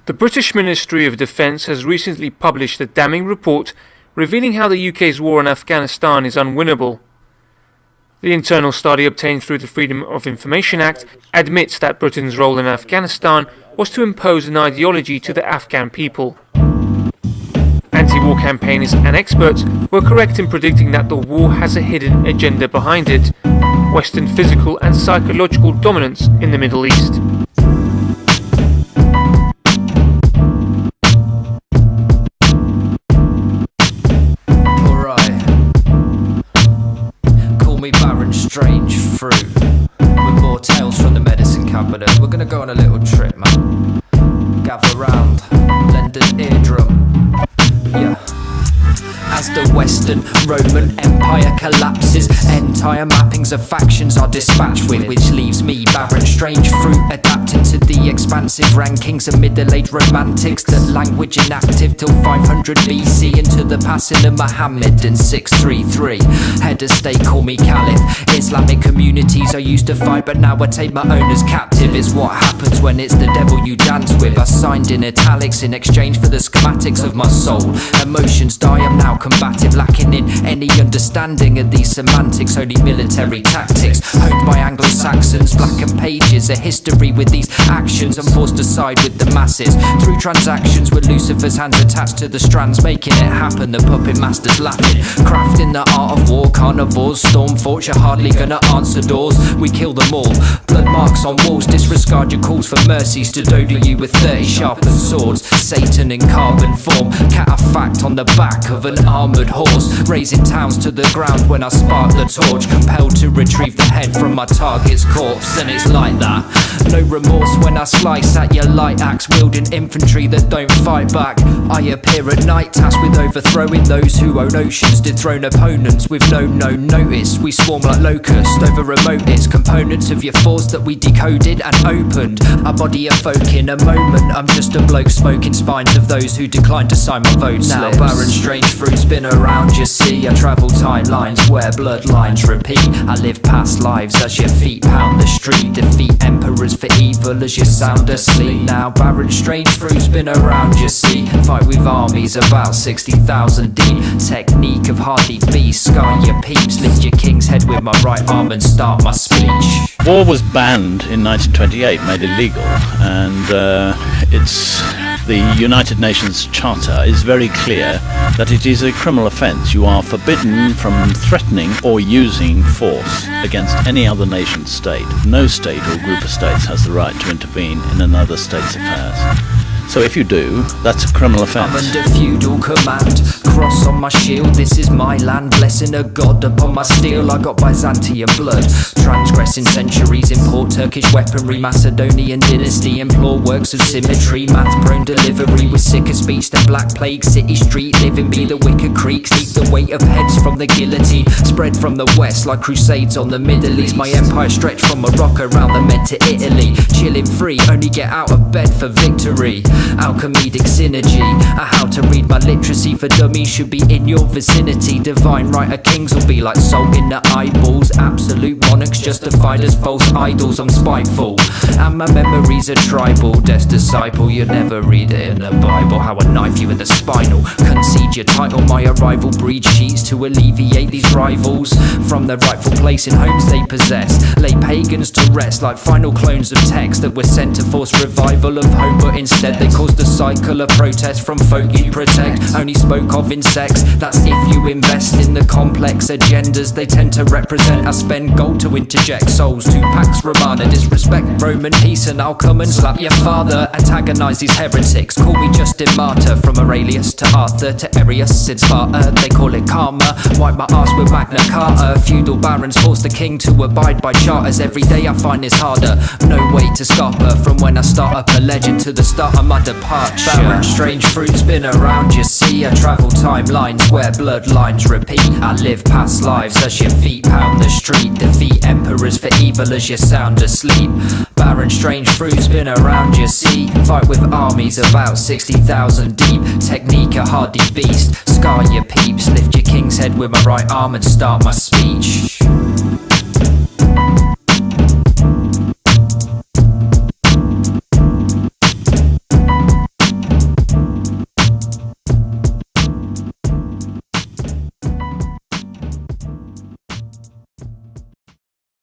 The British Ministry of Defence has recently published a damning report revealing how the UK's war in Afghanistan is unwinnable. The internal study obtained through the Freedom of Information Act admits that Britain's role in Afghanistan was to impose an ideology to the Afghan people. Anti-war campaigners and experts were correct in predicting that the war has a hidden agenda behind it: Western physical and psychological dominance in the Middle East. Strange fruit with more tales from the medicine cabinet. We're gonna go on a little trip, man. Gather round, lend an eardrum. Yeah. As the Western Roman Empire collapses, entire mappings of factions are dispatched with, which leaves me barren strange fruit, adapting to the expansive rankings of middle-aged romantics that language inactive till 500 BC into the passing of Muhammad in 633. Head of state, call me Caliph. Islamic communities I used to fight, but now I take my own as captive. It's what happens when it's the devil you dance with. I signed in italics in exchange for the schematics of my soul. Emotions die, I'm now combative, lacking in any understanding of these semantics. Only military tactics honed by Anglo-Saxons, blackened pages of history with these actions. I'm forced to side with the masses through transactions with Lucifer's hands attached to the strands, making it happen. The puppet master's laughing, crafting the art of war. Carnivores, storm forts, you're hardly gonna answer doors. We kill them all, blood marks on walls. Disregard your calls for mercies to dodo you with 30 sharpened swords. Satan in carbon form, cataphract on the back of an armoured horse, raising towns to the ground when I spark the torch, compelled to retrieve the head from my target's corpse. And it's like that, no remorse when I slice at your light axe wielding infantry that don't fight back. I appear at night tasked with overthrowing those who own oceans, dethrone opponents with no notice. We swarm like locusts over remoteness, components of your force that we decoded and opened. Our body a folk in a moment, I'm just a bloke smoking spines of those who declined to sign my vote slips. Now barren strange fruit spin around, you see. I travel tight lines where bloodlines repeat. I live past lives as your feet pound the street. Defeat emperors for evil as you sound asleep. Now barren strange fruit spin around, you see. Fight with armies about 60,000 deep. Technique of hardy beast, scar your peeps. Lift your king's head with my right arm and start my speech. War was banned in 1928, made illegal, and the United Nations Charter is very clear that it is a criminal offence. You are forbidden from threatening or using force against any other nation state. No state or group of states has the right to intervene in another state's affairs. So if you do, that's a criminal offence. I'm under feudal command, cross on my shield, this is my land. Blessing of God upon my steel, I got Byzantium blood. Transgressing centuries, import Turkish weaponry. Macedonian dynasty, implore works of symmetry. Math-prone delivery with sicker speech than Black Plague. City street, living be the wicked creeks. Keep the weight of heads from the guillotine, spread from the west like crusades on the Middle East. My empire stretched from Morocco round the Med to Italy. Chilling free, only get out of bed for victory. Alchemedic synergy, how to read my literacy for dummies should be in your vicinity. Divine right of kings will be like salt in the eyeballs. Absolute monarchs justified as false idols. I'm spiteful, and my memories are tribal. Death's disciple, you'd never read it in the Bible. How I knife you in the spinal, concede your title. My arrival breeds sheets to alleviate these rivals from the rightful place in homes they possess. Lay pagans to rest like final clones of text that were sent to force revival of hope, but instead they caused a cycle of protest from folk you protect. Only spoke of in sex, that's if you invest in the complex agendas they tend to represent. I spend gold to interject souls to Pax Romana. Disrespect Roman peace and I'll come and slap your father. Antagonize these heretics, call me Justin Martyr. From Aurelius to Arthur to Arius in Sparta, they call it karma. Wipe my ass with Magna Carta. Feudal barons force the king to abide by charters. Every day I find it's harder, no way to scarper. From when I start up a legend to the start of my departure. Barren strange fruit spin around, you see. I travel timelines where bloodlines repeat. I live past lives as your feet pound the street. Defeat emperors for evil as you sound asleep. Barren strange fruit spin around, you see. Fight with armies about 60,000 deep. Technique a hardy beast, scar your peeps. Lift your king's head with my right arm and start my speech.